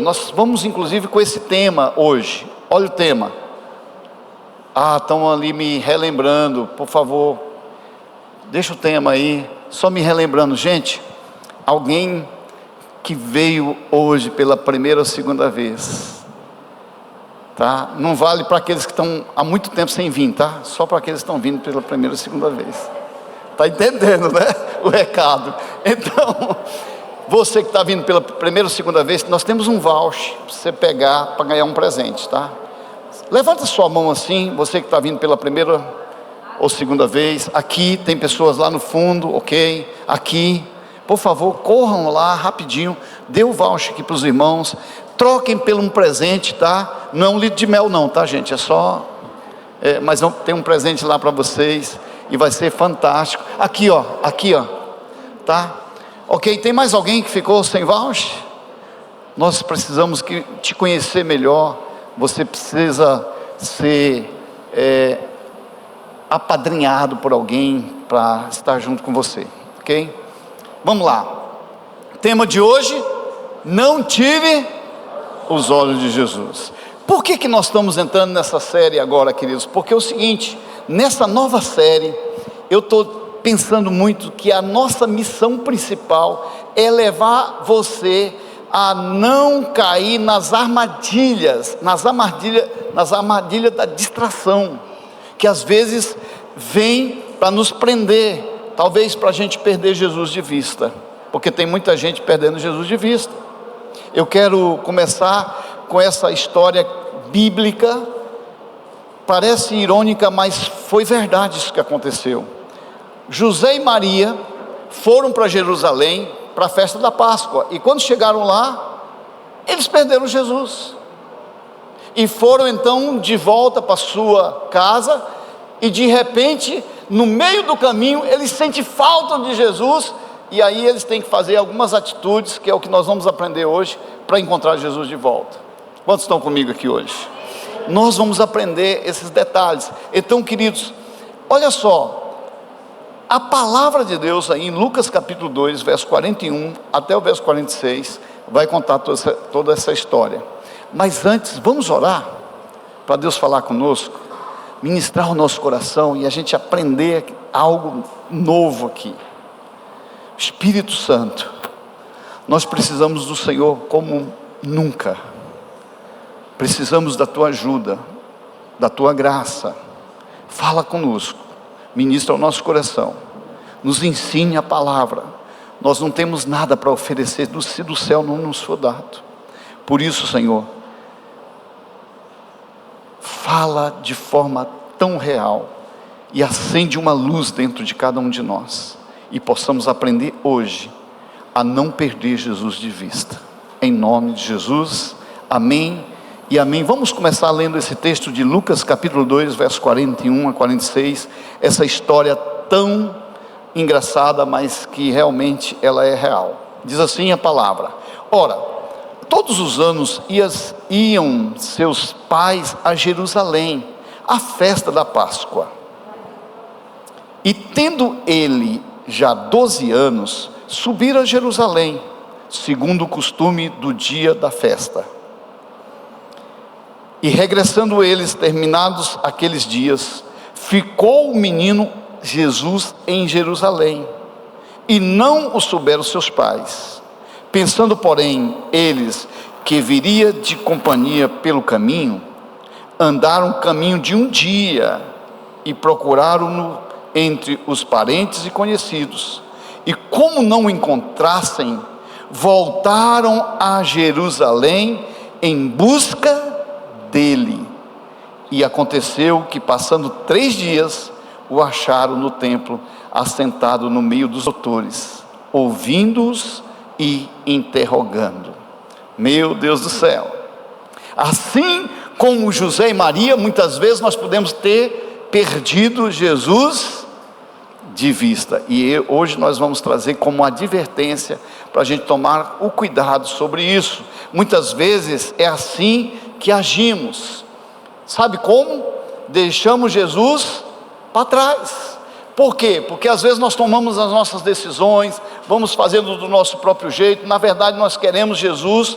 Nós vamos inclusive com esse tema hoje. Olha o tema. Estão ali me relembrando, por favor, deixa o tema aí, só me relembrando. Gente, alguém que veio hoje pela primeira ou segunda vez, tá? Não vale para aqueles que estão há muito tempo sem vir, tá? Só para aqueles que estão vindo pela primeira ou segunda vez. Tá entendendo, né? O recado. Então, você que está vindo pela primeira ou segunda vez, nós temos um voucher para você pegar para ganhar um presente, tá? Levanta sua mão assim, você que está vindo pela primeira ou segunda vez. Aqui tem pessoas lá no fundo, ok? Aqui, por favor, corram lá rapidinho, dê o voucher aqui para os irmãos, troquem pelo um presente, tá? Não é um litro de mel não, tá, gente? É só, mas não, tem um presente lá para vocês e vai ser fantástico. Aqui ó, tá? Ok, tem mais alguém que ficou sem voucher? Nós precisamos te conhecer melhor. Você precisa ser apadrinhado por alguém para estar junto com você, ok? Vamos lá. Tema de hoje: não tire os olhos de Jesus. Por que nós estamos entrando nessa série agora, queridos? Porque é o seguinte, nessa nova série, eu estou pensando muito que a nossa missão principal é levar você a não cair nas armadilhas da distração, que às vezes vem para nos prender, talvez para a gente perder Jesus de vista, porque tem muita gente perdendo Jesus de vista. Eu quero começar com essa história bíblica, parece irônica, mas foi verdade isso que aconteceu. José e Maria foram para Jerusalém para a festa da Páscoa, e quando chegaram lá, eles perderam Jesus, e foram então de volta para sua casa, e de repente, no meio do caminho, eles sentem falta de Jesus, e aí eles têm que fazer algumas atitudes, que é o que nós vamos aprender hoje, para encontrar Jesus de volta. Quantos estão comigo aqui hoje? Nós vamos aprender esses detalhes. Então, queridos, olha só, a palavra de Deus aí em Lucas capítulo 2, verso 41 até o verso 46, vai contar toda essa história. Mas antes, vamos orar, para Deus falar conosco, ministrar o nosso coração e a gente aprender algo novo aqui. Espírito Santo, nós precisamos do Senhor como nunca, precisamos da Tua ajuda, da Tua graça. Fala conosco, ministra o nosso coração, nos ensine a palavra. Nós não temos nada para oferecer se do céu não nos for dado. Por isso, Senhor, fala de forma tão real e acende uma luz dentro de cada um de nós, e possamos aprender hoje a não perder Jesus de vista, em nome de Jesus, amém e amém. Vamos começar lendo esse texto de Lucas capítulo 2, verso 41 a 46, essa história tão engraçada, mas que realmente ela é real. Diz assim a palavra: ora, todos os anos iam seus pais a Jerusalém, à festa da Páscoa, e tendo ele já 12 anos, subiram a Jerusalém, segundo o costume do dia da festa. E regressando eles, terminados aqueles dias, ficou o menino Jesus em Jerusalém, e não o souberam seus pais. Pensando, porém, eles que viria de companhia pelo caminho, andaram o caminho de um dia, e procuraram-no entre os parentes e conhecidos, e como não o encontrassem, voltaram a Jerusalém em busca dele. E aconteceu que, passando 3 dias, o acharam no templo, assentado no meio dos doutores, ouvindo-os e interrogando. Meu Deus do céu! Assim como José e Maria, muitas vezes nós podemos ter perdido Jesus de vista, e hoje nós vamos trazer como advertência para a gente tomar o cuidado sobre isso. Muitas vezes é assim que agimos. Sabe como? Deixamos Jesus para trás. Por quê? Porque às vezes nós tomamos as nossas decisões, vamos fazendo do nosso próprio jeito. Na verdade nós queremos Jesus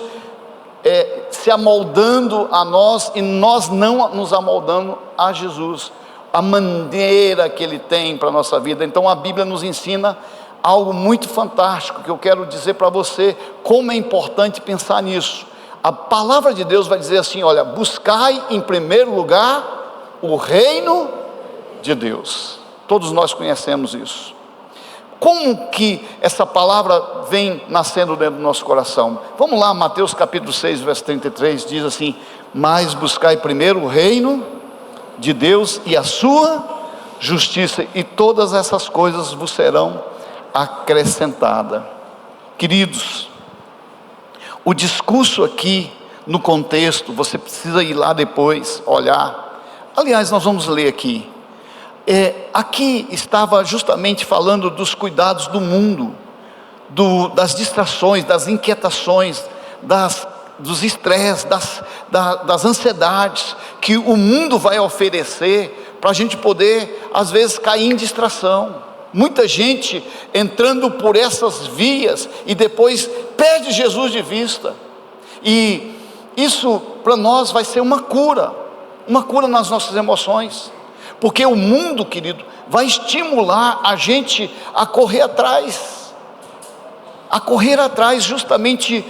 se amoldando a nós e nós não nos amoldando a Jesus, a maneira que Ele tem para a nossa vida. Então a Bíblia nos ensina algo muito fantástico, que eu quero dizer para você, como é importante pensar nisso. A palavra de Deus vai dizer assim, olha, buscai em primeiro lugar o reino de Deus. Todos nós conhecemos isso. Como que essa palavra vem nascendo dentro do nosso coração? Vamos lá, Mateus capítulo 6, verso 33, diz assim: mas buscai primeiro o reino de Deus e a sua justiça, e todas essas coisas vos serão acrescentadas. Queridos, o discurso aqui, no contexto, você precisa ir lá depois, olhar. Aliás, nós vamos ler aqui. Aqui estava justamente falando dos cuidados do mundo, das distrações, das inquietações, dos estresses, das ansiedades que o mundo vai oferecer, para a gente poder, às vezes, cair em distração. Muita gente entrando por essas vias e depois perde Jesus de vista, e isso para nós vai ser uma cura nas nossas emoções, porque o mundo, querido, vai estimular a gente a correr atrás justamente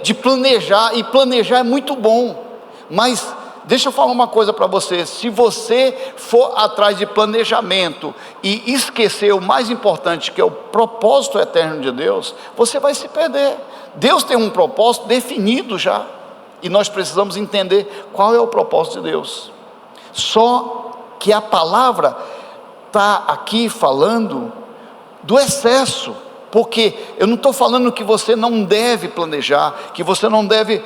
de planejar, e planejar é muito bom, mas deixa eu falar uma coisa para você: se você for atrás de planejamento e esquecer o mais importante, que é o propósito eterno de Deus, você vai se perder. Deus tem um propósito definido já, e nós precisamos entender qual é o propósito de Deus. Só que a palavra está aqui falando do excesso, porque eu não estou falando que você não deve planejar, que você não deve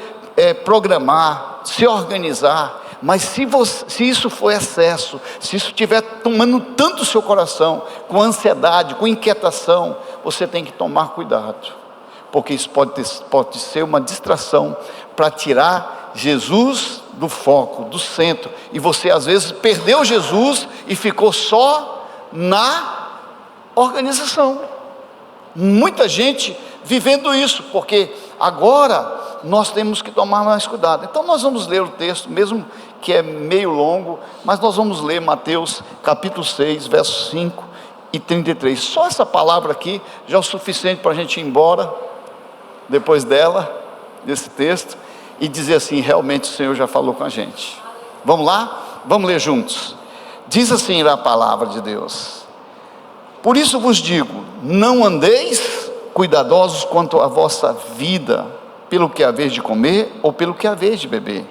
programar, se organizar, mas se isso for excesso, se isso estiver tomando tanto o seu coração, com ansiedade, com inquietação, você tem que tomar cuidado, porque isso pode ser uma distração para tirar Jesus do foco, do centro, e você às vezes perdeu Jesus e ficou só na organização. Muita gente vivendo isso, porque agora nós temos que tomar mais cuidado. Então nós vamos ler o texto, mesmo que é meio longo, mas nós vamos ler Mateus capítulo 6, versos 5 e 33. Só essa palavra aqui já é o suficiente para a gente ir embora depois desse texto, e dizer assim: realmente o Senhor já falou com a gente. Vamos lá? Vamos ler juntos. Diz assim a palavra de Deus: por isso vos digo, não andeis cuidadosos quanto à vossa vida, pelo que haveis de comer ou pelo que haveis de beber,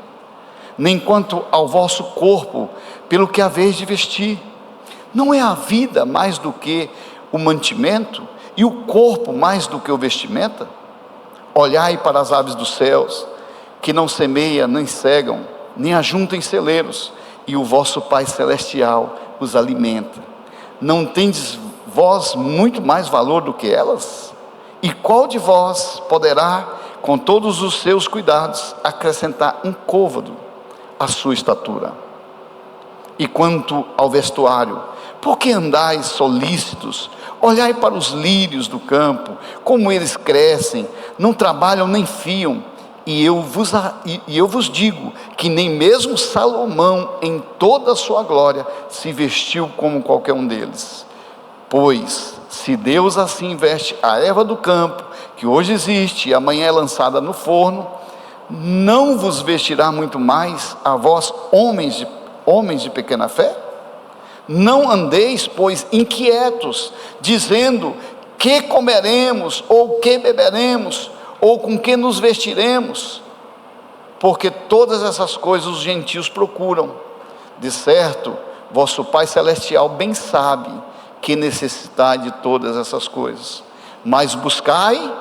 nem quanto ao vosso corpo, pelo que haveis de vestir. Não é a vida mais do que o mantimento, e o corpo mais do que o vestimenta? Olhai para as aves dos céus, que não semeiam, nem cegam, nem ajuntam em celeiros, e o vosso Pai Celestial os alimenta. Não tendes vós muito mais valor do que elas? E qual de vós poderá, com todos os seus cuidados, acrescentar um côvado à sua estatura? E quanto ao vestuário, por que andais solícitos? Olhai para os lírios do campo, como eles crescem, não trabalham nem fiam, e eu vos digo que nem mesmo Salomão, em toda a sua glória, se vestiu como qualquer um deles. Pois, se Deus assim veste a erva do campo, que hoje existe e amanhã é lançada no forno, não vos vestirá muito mais a vós, homens de pequena fé? Não andeis, pois, inquietos, dizendo: que comeremos, ou que beberemos, ou com que nos vestiremos? Porque todas essas coisas os gentios procuram. De certo, vosso Pai Celestial bem sabe que necessitai de todas essas coisas. Mas buscai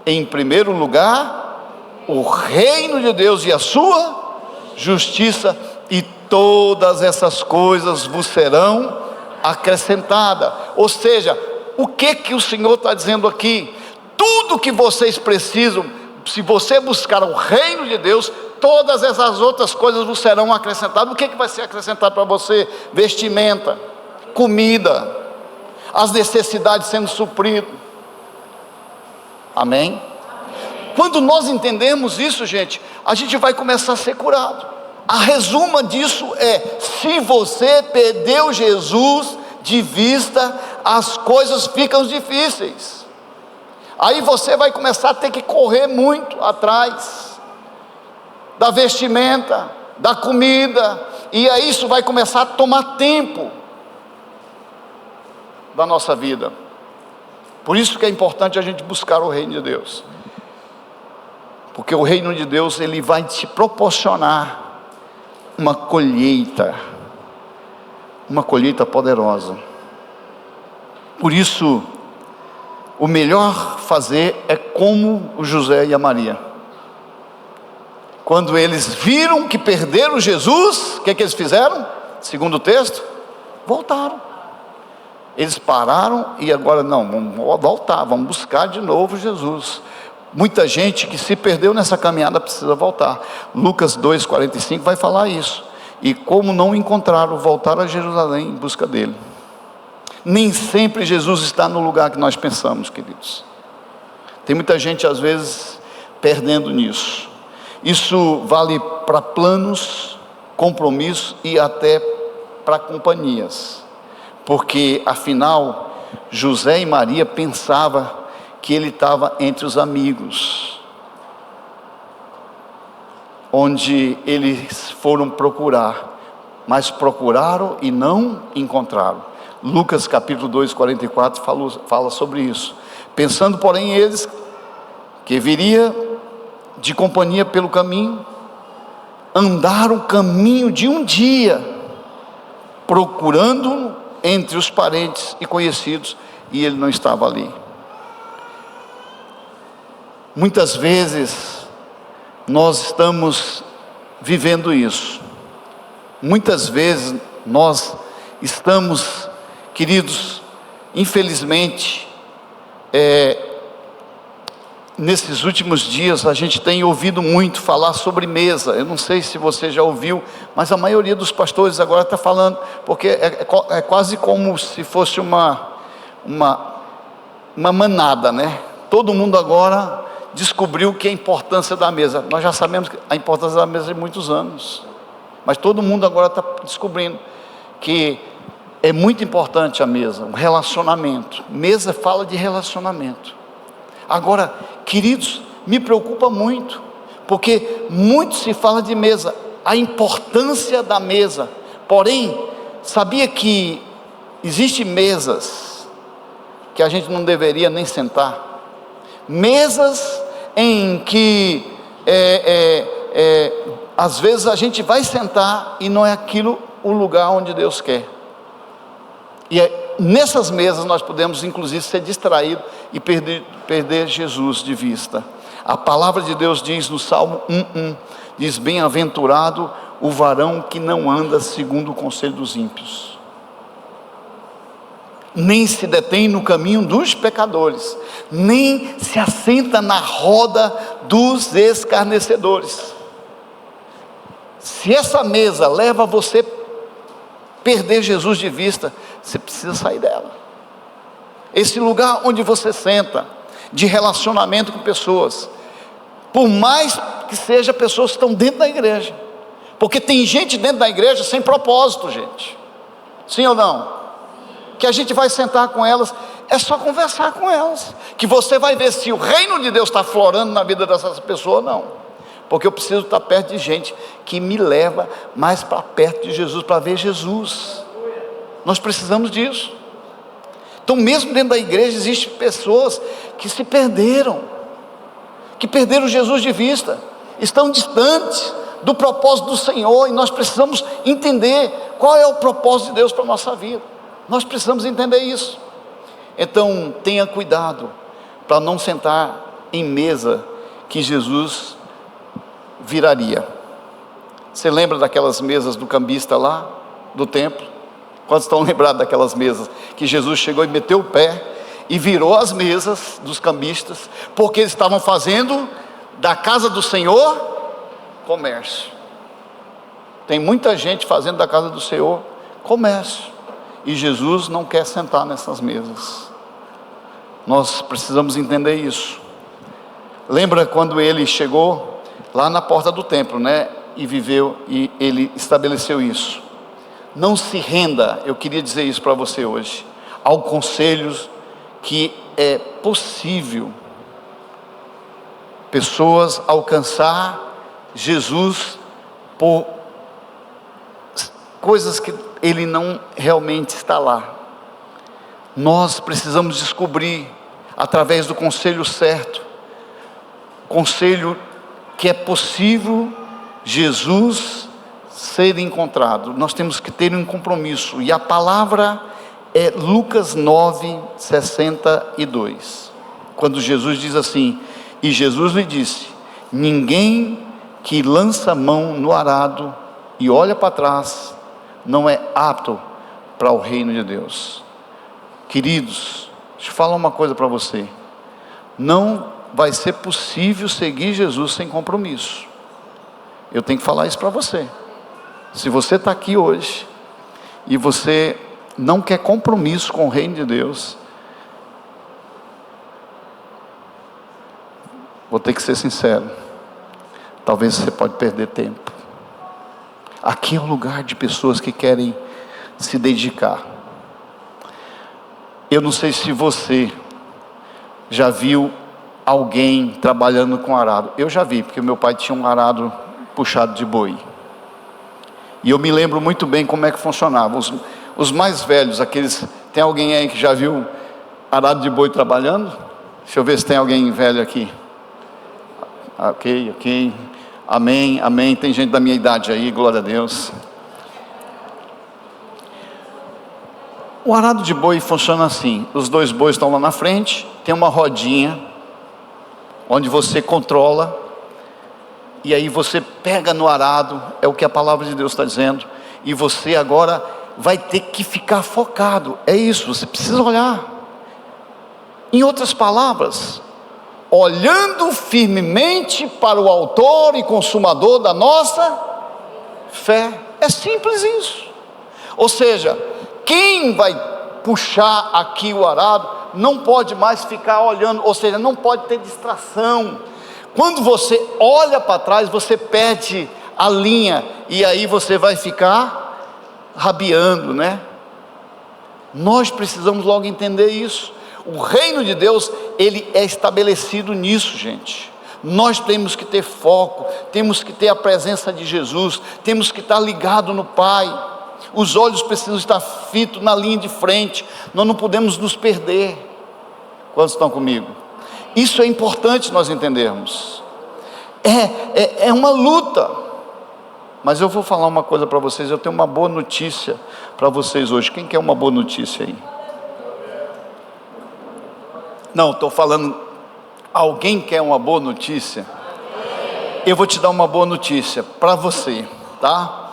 em primeiro lugar o reino de Deus e a sua justiça, e todas essas coisas vos serão acrescentadas. Ou seja, o que o Senhor está dizendo aqui? Tudo que vocês precisam, se você buscar o reino de Deus, todas essas outras coisas vos serão acrescentadas. O que vai ser acrescentado para você? Vestimenta, comida, as necessidades sendo supridas. Amém? quando nós entendemos isso, gente, a gente vai começar a ser curado. A resuma disso é: se você perdeu Jesus de vista, as coisas ficam difíceis. Aí você vai começar a ter que correr muito atrás da vestimenta, da comida, e aí isso vai começar a tomar tempo da nossa vida. Por isso que é importante a gente buscar o reino de Deus, porque o reino de Deus, ele vai te proporcionar uma colheita poderosa. Por isso, o melhor fazer é como o José e a Maria. Quando eles viram que perderam Jesus, o que eles fizeram? Segundo o texto, voltaram. Eles pararam e agora não, vamos voltar, vamos buscar de novo Jesus. Muita gente que se perdeu nessa caminhada precisa voltar. Lucas 2,45 vai falar isso. E como não encontraram, voltaram a Jerusalém em busca dele. Nem sempre Jesus está no lugar que nós pensamos, queridos. Tem muita gente às vezes perdendo nisso. Isso vale para planos, compromissos e até para companhias. Porque afinal, José e Maria pensavam que ele estava entre os amigos, onde eles foram procurar, mas procuraram e não encontraram. Lucas capítulo 2,44 fala sobre isso. Pensando porém eles que viria de companhia pelo caminho, andaram o caminho de um dia, procurando entre os parentes e conhecidos, e ele não estava ali. Muitas vezes nós estamos vivendo isso. Muitas vezes nós estamos, queridos, infelizmente, nesses últimos dias a gente tem ouvido muito falar sobre mesa. Eu não sei se você já ouviu, mas a maioria dos pastores agora está falando, porque é quase como se fosse uma manada, né? Todo mundo agora descobriu que é a importância da mesa. Nós já sabemos a importância da mesa de muitos anos, mas todo mundo agora está descobrindo que é muito importante a mesa, o relacionamento. Mesa fala de relacionamento. Agora, queridos, me preocupa muito, porque muito se fala de mesa, a importância da mesa. Porém, sabia que existem mesas que a gente não deveria nem sentar? Mesas em que às vezes a gente vai sentar e não é aquilo o lugar onde Deus quer. E nessas mesas nós podemos inclusive ser distraídos e perder Jesus de vista. A palavra de Deus diz no Salmo 1:1, diz: bem-aventurado o varão que não anda segundo o conselho dos ímpios, nem se detém no caminho dos pecadores, nem se assenta na roda dos escarnecedores. Se essa mesa leva você a perder Jesus de vista, você precisa sair dela. Esse lugar onde você senta, de relacionamento com pessoas, por mais que seja pessoas que estão dentro da igreja, porque tem gente dentro da igreja sem propósito, gente, sim ou não? Que a gente vai sentar com elas, é só conversar com elas, que você vai ver se o reino de Deus está florando na vida dessas pessoas ou não. Porque eu preciso estar perto de gente que me leva mais para perto de Jesus, para ver Jesus. Nós precisamos disso. Então mesmo dentro da igreja existem pessoas que se perderam, que perderam Jesus de vista, estão distantes do propósito do Senhor, e nós precisamos entender qual é o propósito de Deus para a nossa vida. Nós precisamos entender isso. Então tenha cuidado para não sentar em mesa que Jesus viraria. Você lembra daquelas mesas do cambista lá do templo? Quantos estão lembrados daquelas mesas que Jesus chegou e meteu o pé e virou as mesas dos cambistas, porque eles estavam fazendo da casa do Senhor comércio. Tem muita gente fazendo da casa do Senhor comércio, e Jesus não quer sentar nessas mesas. Nós precisamos entender isso. Lembra quando ele chegou lá na porta do templo, né? E viveu, e ele estabeleceu isso. Não se renda, eu queria dizer isso para você hoje, ao conselho que é possível pessoas alcançar Jesus por coisas que ele não realmente está lá. Nós precisamos descobrir, através do conselho certo, conselho que é possível Jesus ser encontrado. Nós temos que ter um compromisso, e a palavra é Lucas 9:62, quando Jesus diz assim: e Jesus lhe disse: ninguém que lança a mão no arado e olha para trás não é apto para o reino de Deus. Queridos, deixa eu falar uma coisa para você: não vai ser possível seguir Jesus sem compromisso. Eu tenho que falar isso para você. Se você está aqui hoje e você não quer compromisso com o reino de Deus, vou ter que ser sincero, talvez você pode perder tempo. Aqui é um lugar de pessoas que querem se dedicar. Eu não sei se você já viu alguém trabalhando com arado. Eu já vi, porque meu pai tinha um arado puxado de boi, e eu me lembro muito bem como é que funcionava. Os mais velhos, aqueles, tem alguém aí que já viu arado de boi trabalhando? Deixa eu ver se tem alguém velho aqui. Ok, amém, amém. Tem gente da minha idade aí, glória a Deus. O arado de boi funciona assim: os dois bois estão lá na frente, tem uma rodinha onde você controla, e aí você pega no arado, é o que a palavra de Deus está dizendo, e você agora vai ter que ficar focado. É isso, você precisa olhar. Em outras palavras, olhando firmemente para o autor e consumador da nossa fé. É simples isso. Ou seja, quem vai puxar aqui o arado não pode mais ficar olhando, ou seja, não pode ter distração. Quando você olha para trás, você perde a linha, e aí você vai ficar rabiando, né? Nós precisamos logo entender isso. O reino de Deus, ele é estabelecido nisso, gente. Nós temos que ter foco, temos que ter a presença de Jesus, temos que estar ligado no Pai. Os olhos precisam estar fitos na linha de frente, nós não podemos nos perder. Quantos estão comigo? Isso é importante nós entendermos. É uma luta. Mas eu vou falar uma coisa para vocês, eu tenho uma boa notícia para vocês hoje. Quem quer uma boa notícia aí? Não, estou falando, alguém quer uma boa notícia? Eu vou te dar uma boa notícia para você, tá?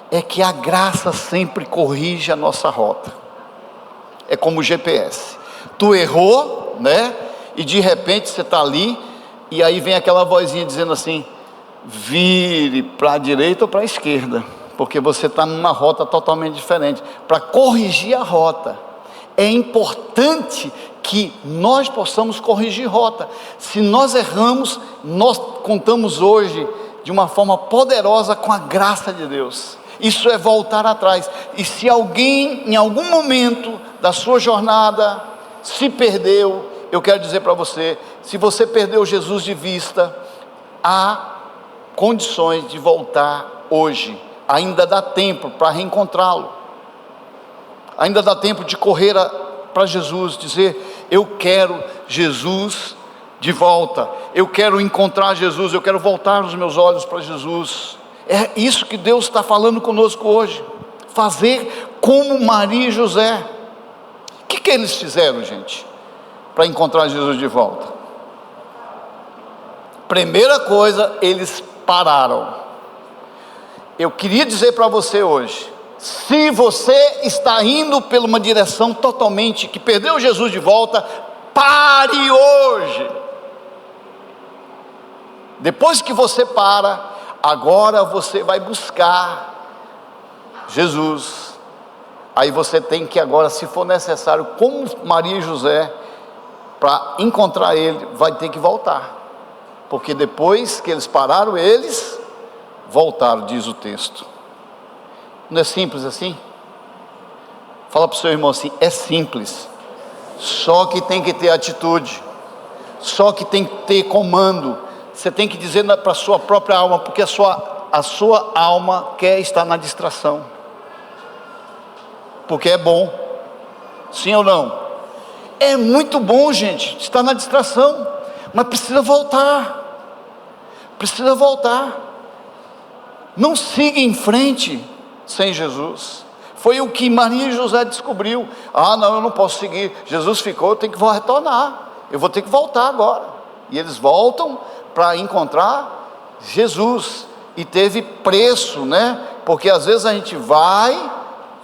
É que a graça sempre corrige a nossa rota. É como o GPS. Tu errou, né? E de repente você está ali, e aí vem aquela vozinha dizendo assim: vire para a direita ou para a esquerda, porque você está numa rota totalmente diferente. Para corrigir a rota, é importante que nós possamos corrigir rota. Se nós erramos, nós contamos hoje de uma forma poderosa com a graça de Deus. Isso é voltar atrás. E se alguém em algum momento da sua jornada se perdeu, eu quero dizer para você: se você perdeu Jesus de vista, há condições de voltar hoje. Ainda dá tempo para reencontrá-lo. Ainda dá tempo de correr para Jesus, dizer: eu quero Jesus de volta, eu quero encontrar Jesus, eu quero voltar os meus olhos para Jesus. É isso que Deus está falando conosco hoje. Fazer como Maria e José. O que eles fizeram, gente, para encontrar Jesus de volta? Primeira coisa, eles pararam. Eu queria dizer para você hoje: se você está indo por uma direção totalmente que perdeu Jesus de volta, pare hoje. Depois que você para, agora você vai buscar Jesus. Aí você tem que agora, se for necessário, como Maria e José, para encontrar Ele, vai ter que voltar. porque depois que eles pararam, eles voltaram, diz o texto. Não é simples assim? Fala para o seu irmão assim: é simples, só que tem que ter atitude, só que tem que ter comando. Você tem que dizer para a sua própria alma, porque a sua alma quer estar na distração, porque é bom, sim ou não? É muito bom, gente, estar na distração, mas precisa voltar, não siga em frente sem Jesus. Foi o que Maria e José descobriu. Não, eu não posso seguir, Jesus ficou, eu tenho que retornar, eu vou ter que voltar agora. E eles voltam para encontrar Jesus, e teve preço, né? Porque às vezes a gente vai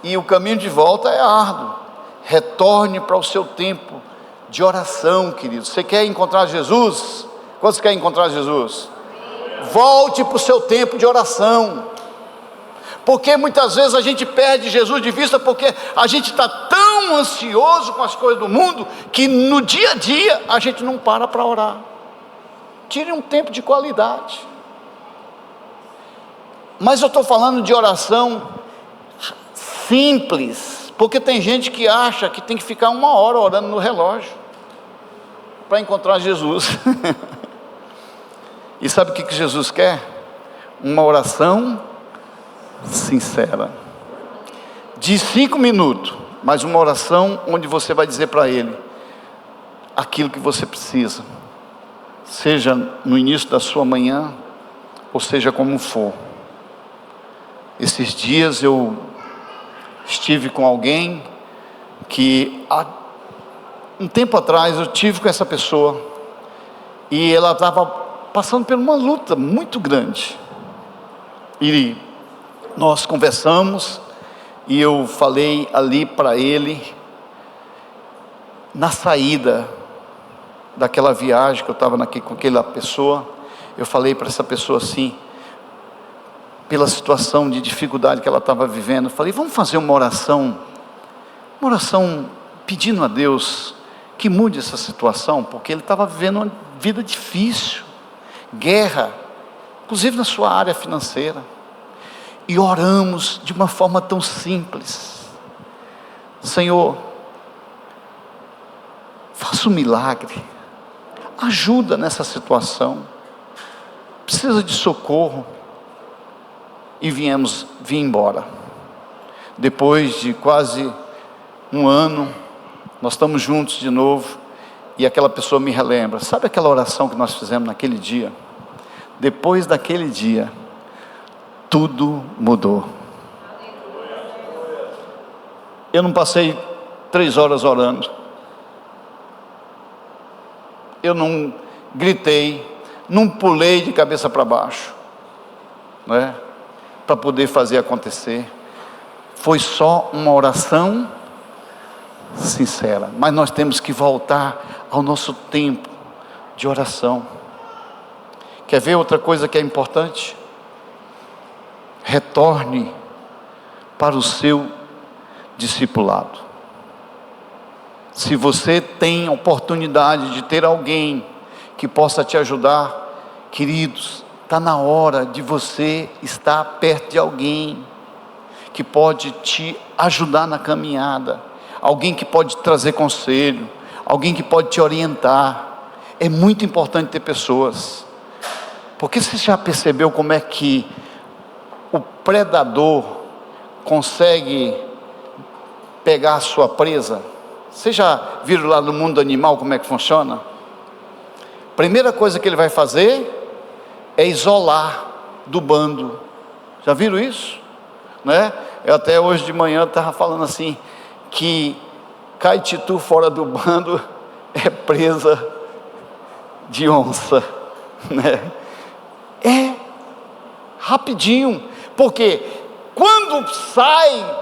e o caminho de volta é árduo. Retorne para o seu tempo de oração, querido. Você quer encontrar Jesus? Quantos querem encontrar Jesus? Volte para o seu tempo de oração, porque muitas vezes a gente perde Jesus de vista, porque a gente está tão ansioso com as coisas do mundo, que no dia a dia a gente não para orar. Tire um tempo de qualidade. Mas eu estou falando de oração simples, porque tem gente que acha que tem que ficar 1 hora orando no relógio para encontrar Jesus. E sabe o que Jesus quer? Uma oração sincera, de 5 minutos, mas uma oração onde você vai dizer para Ele aquilo que você precisa, seja no início da sua manhã, ou seja como for. Esses dias eu estive com alguém que há um tempo atrás eu tive com essa pessoa, e ela estava passando por uma luta muito grande, e nós conversamos, e eu falei ali para ele, na saída daquela viagem que eu estava com aquela pessoa, eu falei para essa pessoa assim, pela situação de dificuldade que ela estava vivendo, eu falei: vamos fazer uma oração pedindo a Deus que mude essa situação, porque ele estava vivendo uma vida difícil, guerra, inclusive na sua área financeira. E oramos de uma forma tão simples: Senhor, faça um milagre, ajuda nessa situação, precisa de socorro. E vim embora. Depois de quase 1 ano, nós estamos juntos de novo, e aquela pessoa me relembra: sabe aquela oração que nós fizemos naquele dia? Depois daquele dia, tudo mudou. Eu não passei 3 horas orando, eu não gritei, não pulei de cabeça para baixo, não é? Para poder fazer acontecer. Foi só uma oração sincera. Mas nós temos que voltar ao nosso tempo de oração. Quer ver outra coisa que é importante? Retorne para o seu discipulado. Se você tem a oportunidade de ter alguém que possa te ajudar, queridos, está na hora de você estar perto de alguém que pode te ajudar na caminhada, alguém que pode trazer conselho, alguém que pode te orientar. É muito importante ter pessoas, porque você já percebeu como é que o predador consegue pegar a sua presa? Vocês já viram lá no mundo animal como é que funciona? Primeira coisa que ele vai fazer é isolar do bando. Já viram isso? Né? Eu até hoje de manhã estava falando assim, que caititu fora do bando é presa de onça, né? É rapidinho, porque quando sai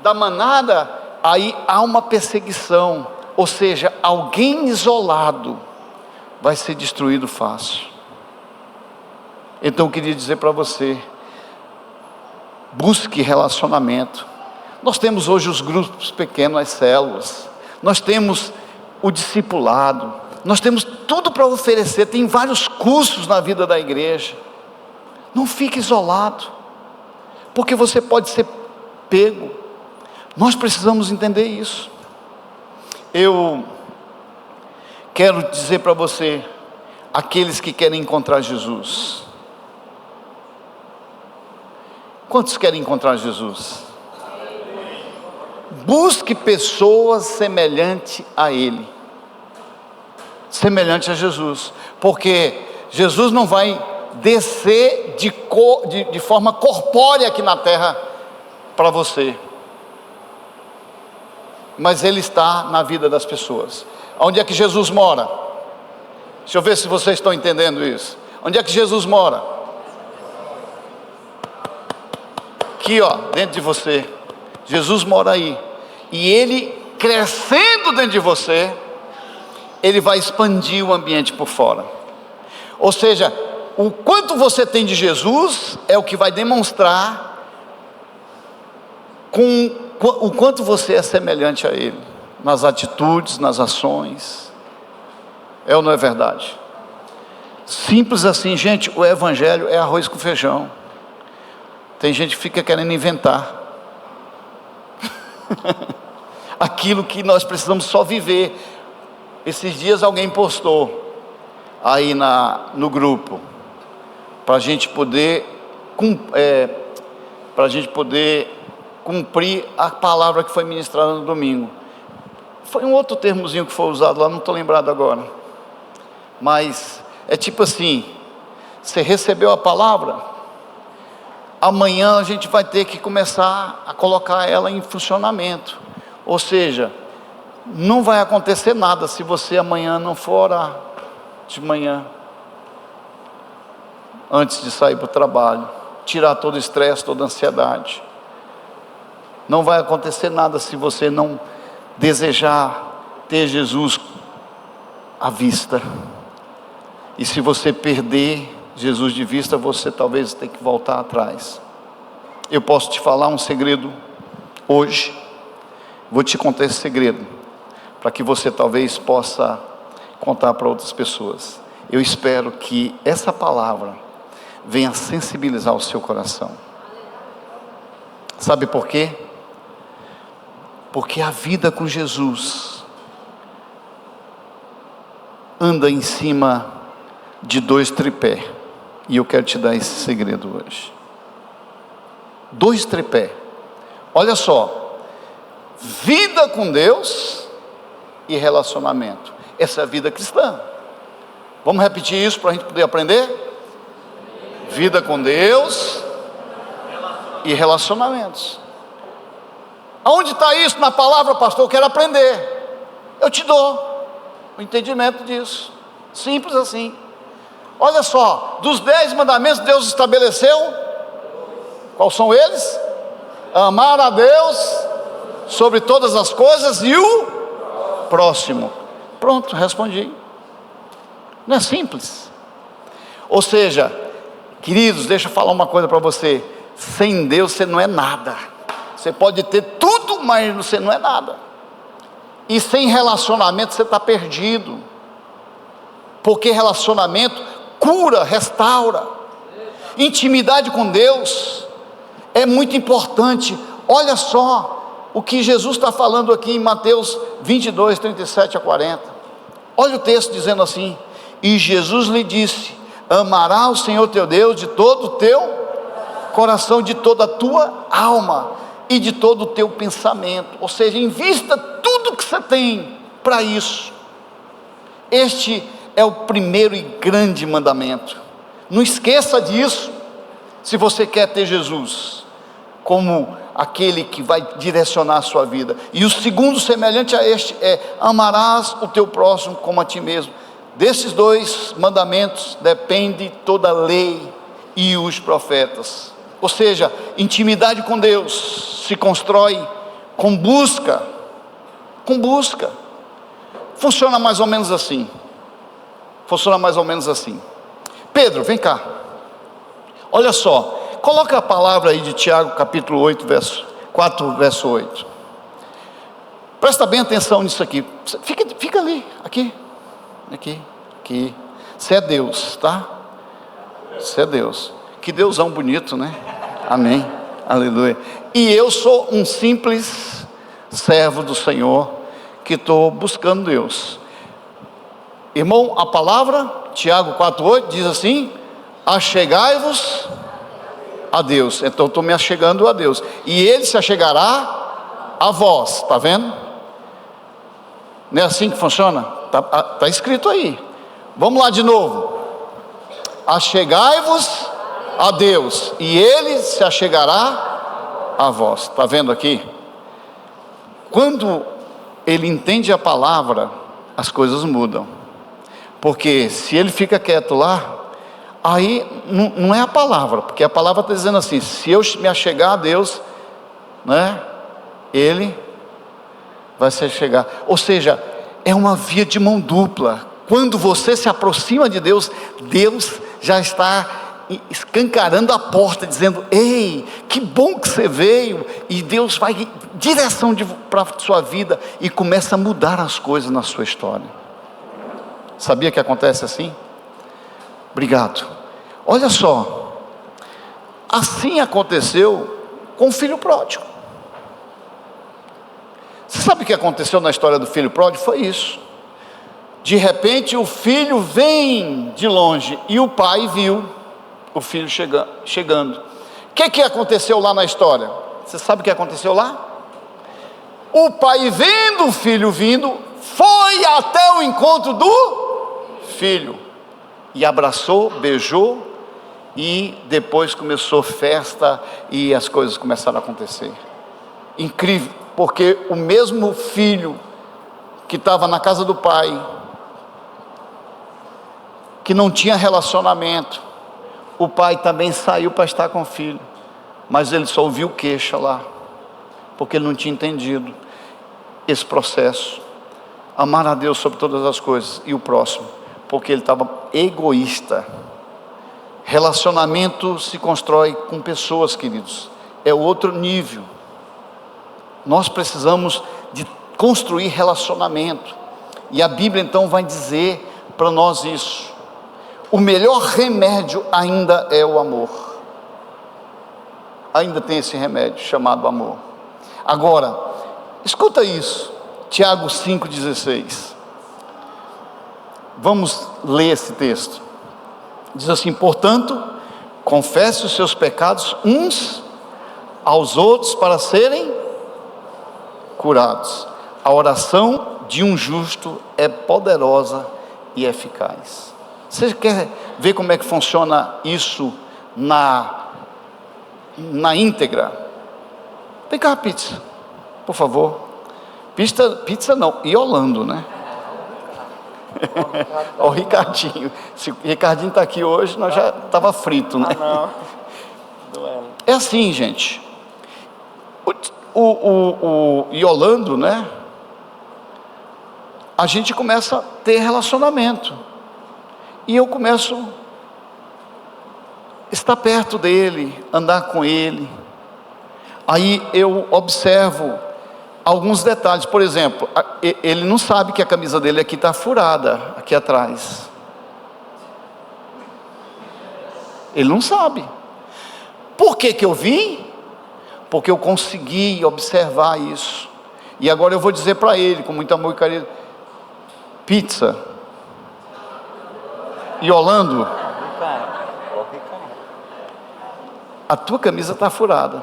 da manada, aí há uma perseguição, ou seja, alguém isolado vai ser destruído fácil. Então eu queria dizer para você: busque relacionamento. Nós temos hoje os grupos pequenos, as células, nós temos o discipulado, nós temos tudo para oferecer, tem vários cursos na vida da igreja. Não fique isolado, porque você pode ser pego. Nós precisamos entender isso. Eu quero dizer para você, aqueles que querem encontrar Jesus, quantos querem encontrar Jesus? Busque pessoas semelhantes a Ele, semelhante a Jesus, porque Jesus não vai descer de forma corpórea aqui na terra para você, mas Ele está na vida das pessoas. Onde é que Jesus mora? Deixa eu ver se vocês estão entendendo isso. Onde é que Jesus mora? Aqui, ó, dentro de você. Jesus mora aí. E Ele, crescendo dentro de você, Ele vai expandir o ambiente por fora. Ou seja, o quanto você tem de Jesus é o que vai demonstrar o quanto você é semelhante a Ele, nas atitudes, nas ações. É ou não é verdade? Simples assim, gente. O evangelho é arroz com feijão. Tem gente que fica querendo inventar aquilo que nós precisamos só viver. Esses dias alguém postou aí no grupo, para a gente poder cumprir a palavra que foi ministrada no domingo. Foi um outro termozinho que foi usado lá, não estou lembrado agora, mas é tipo assim: você recebeu a palavra, amanhã a gente vai ter que começar a colocar ela em funcionamento. Ou seja, não vai acontecer nada se você amanhã não for orar de manhã, antes de sair para o trabalho, tirar todo o estresse, toda a ansiedade. Não vai acontecer nada se você não desejar ter Jesus à vista. E se você perder Jesus de vista, você talvez tenha que voltar atrás. Eu posso te falar um segredo hoje. Vou te contar esse segredo, para que você talvez possa contar para outras pessoas. Eu espero que essa palavra venha sensibilizar o seu coração. Sabe por quê? Porque a vida com Jesus anda em cima de 2 tripés. E eu quero te dar esse segredo hoje. 2 tripés. Olha só: vida com Deus e relacionamento. Essa é a vida cristã. Vamos repetir isso para a gente poder aprender? Vida com Deus e relacionamentos. Aonde está isso na palavra, pastor? Eu quero aprender. Eu te dou o entendimento disso. Simples assim. Olha só, dos 10 mandamentos Deus estabeleceu, quais são eles? Amar a Deus sobre todas as coisas e o próximo. Pronto, respondi. Não é simples? Ou seja, queridos, deixa eu falar uma coisa para você: sem Deus você não é nada. Você pode ter tudo, mas você não é nada. E sem relacionamento você está perdido, porque relacionamento cura, restaura. Intimidade com Deus é muito importante. Olha só o que Jesus está falando aqui em Mateus 22, 37 a 40. Olha o texto dizendo assim: e Jesus lhe disse: amará o Senhor teu Deus de todo o teu coração, de toda a tua alma e de todo o teu pensamento. Ou seja, invista tudo que você tem para isso. Este é o primeiro e grande mandamento. Não esqueça disso, se você quer ter Jesus como aquele que vai direcionar a sua vida. E o segundo, semelhante a este, é: amarás o teu próximo como a ti mesmo. Desses 2 mandamentos depende toda a lei e os profetas. Ou seja, intimidade com Deus se constrói com busca. Com busca. Funciona mais ou menos assim. Pedro, vem cá. Olha só, coloca a palavra aí de Tiago, capítulo 8, verso 4, verso 8. Presta bem atenção nisso aqui. Fica ali, aqui. Aqui, aqui. Você é Deus, tá? Você é Deus. Que Deusão bonito, né? Amém. Aleluia. E eu sou um simples servo do Senhor, que estou buscando Deus. Irmão, a palavra, Tiago 4,8 diz assim: achegai-vos a Deus. Então eu estou me achegando a Deus, e Ele se achegará a vós. Está vendo? Não é assim que funciona? Está escrito aí. Vamos lá de novo. Achegai-vos a Deus, e Ele se achegará a vós. Está vendo aqui? Quando ele entende a palavra, as coisas mudam. Porque se ele fica quieto lá, aí não é a palavra, porque a palavra está dizendo assim: se eu me achegar a Deus, né, Ele vai se achegar. Ou seja, é uma via de mão dupla. Quando você se aproxima de Deus, Deus já está escancarando a porta, dizendo: ei, que bom que você veio. E Deus vai em direção para a sua vida e começa a mudar as coisas na sua história. Sabia que acontece assim? Obrigado. Olha só, assim aconteceu com o filho pródigo. Você sabe o que aconteceu na história do filho pródigo? Foi isso. De repente o filho vem de longe e o pai viu o filho chegando. O que aconteceu lá na história? Você sabe o que aconteceu lá? O pai, vendo o filho vindo, foi até o encontro do filho e abraçou, beijou, e depois começou festa e as coisas começaram a acontecer. Incrível, porque o mesmo filho que estava na casa do pai, que não tinha relacionamento, o pai também saiu para estar com o filho, mas ele só ouviu queixa lá, porque ele não tinha entendido esse processo. Amar a Deus sobre todas as coisas e o próximo, porque ele estava egoísta. Relacionamento se constrói com pessoas, queridos, é outro nível. Nós precisamos de construir relacionamento, e a Bíblia então vai dizer para nós isso. O melhor remédio ainda é o amor. Ainda tem esse remédio chamado amor. Agora, escuta isso, Tiago 5,16. Vamos ler esse texto. Diz assim: portanto, confesse os seus pecados uns aos outros para serem curados. A oração de um justo é poderosa e eficaz. Você quer ver como é que funciona isso na íntegra? Vem cá, pizza, por favor. Pizza não, Iolando, né? Ó, o Ricardinho. Se o Ricardinho está aqui hoje, nós já estava frito, né? É assim, gente. O Iolando, né? A gente começa a ter relacionamento, e eu começo a estar perto dele, andar com ele. Aí eu observo alguns detalhes. Por exemplo, ele não sabe que a camisa dele aqui está furada, aqui atrás. Ele não sabe. Por que eu vi? Porque eu consegui observar isso. E agora eu vou dizer para ele, com muito amor e carinho: pizza, Iolando, a tua camisa está furada.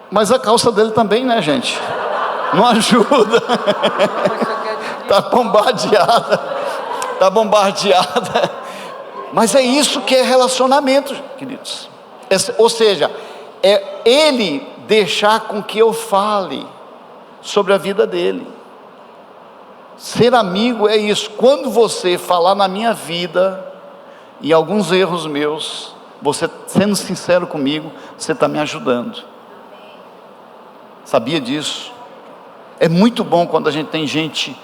Mas a calça dele também, né, gente? Não ajuda. Está bombardeada. Está bombardeada. Mas é isso que é relacionamento, queridos. Ou seja, é ele deixar com que eu fale sobre a vida dele. Ser amigo é isso. Quando você falar na minha vida e alguns erros meus, você sendo sincero comigo, você está me ajudando. Sabia disso? É muito bom quando a gente tem gente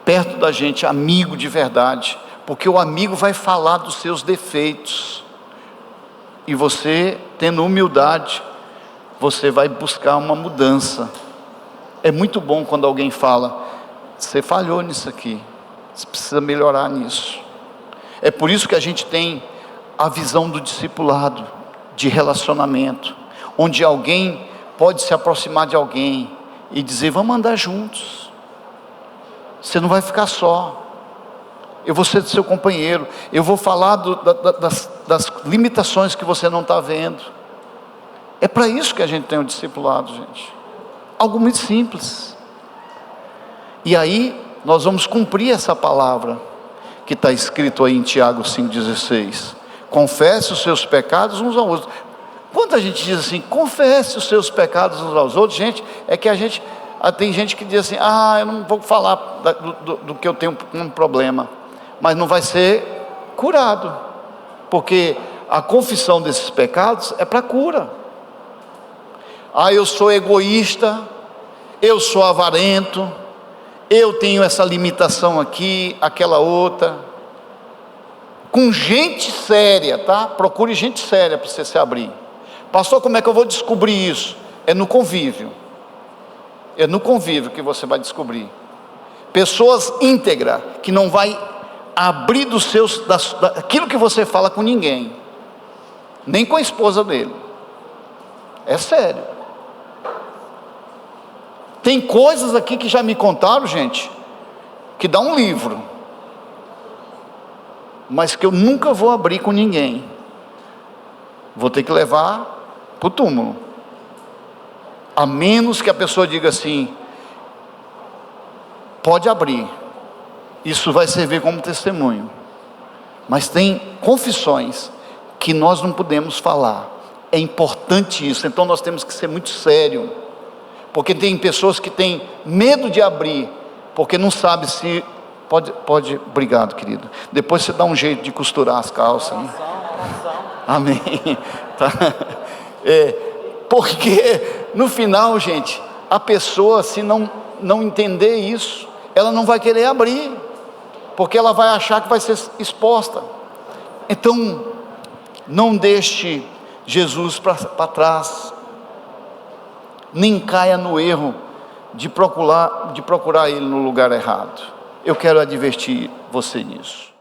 perto da gente, amigo de verdade, porque o amigo vai falar dos seus defeitos, e você, tendo humildade, você vai buscar uma mudança. É muito bom quando alguém fala: você falhou nisso aqui, você precisa melhorar nisso. É por isso que a gente tem a visão do discipulado, de relacionamento, onde alguém pode se aproximar de alguém e dizer: vamos andar juntos, você não vai ficar só, eu vou ser seu companheiro, eu vou falar das limitações que você não está vendo. É para isso que a gente tem o discipulado, gente. Algo muito simples. E aí nós vamos cumprir essa palavra que está escrito aí em Tiago 5,16: confesse os seus pecados uns aos outros. Quando a gente diz assim, confesse os seus pecados uns aos outros, gente, é que tem gente que diz assim: eu não vou falar do que eu tenho um problema, mas não vai ser curado, porque a confissão desses pecados é para cura. Eu sou egoísta, eu sou avarento, eu tenho essa limitação aqui, aquela outra. Com gente séria, tá? Procure gente séria para você se abrir. Pastor, como é que eu vou descobrir isso? É no convívio. É no convívio que você vai descobrir. Pessoas íntegras, que não vai abrir daquilo que você fala com ninguém, nem com a esposa dele. É sério. Tem coisas aqui que já me contaram, gente, que dá um livro, mas que eu nunca vou abrir com ninguém. Vou ter que levar para o túmulo, a menos que a pessoa diga assim: pode abrir, isso vai servir como testemunho. Mas tem confissões que nós não podemos falar. É importante isso. Então nós temos que ser muito sérios, porque tem pessoas que têm medo de abrir, porque não sabe se pode. Obrigado, querido. Depois você dá um jeito de costurar as calças, né? Amém. Tá. Porque no final, gente, a pessoa, se não entender isso, ela não vai querer abrir, porque ela vai achar que vai ser exposta. Então, não deixe Jesus para trás, nem caia no erro de procurar Ele no lugar errado. Eu quero advertir você nisso.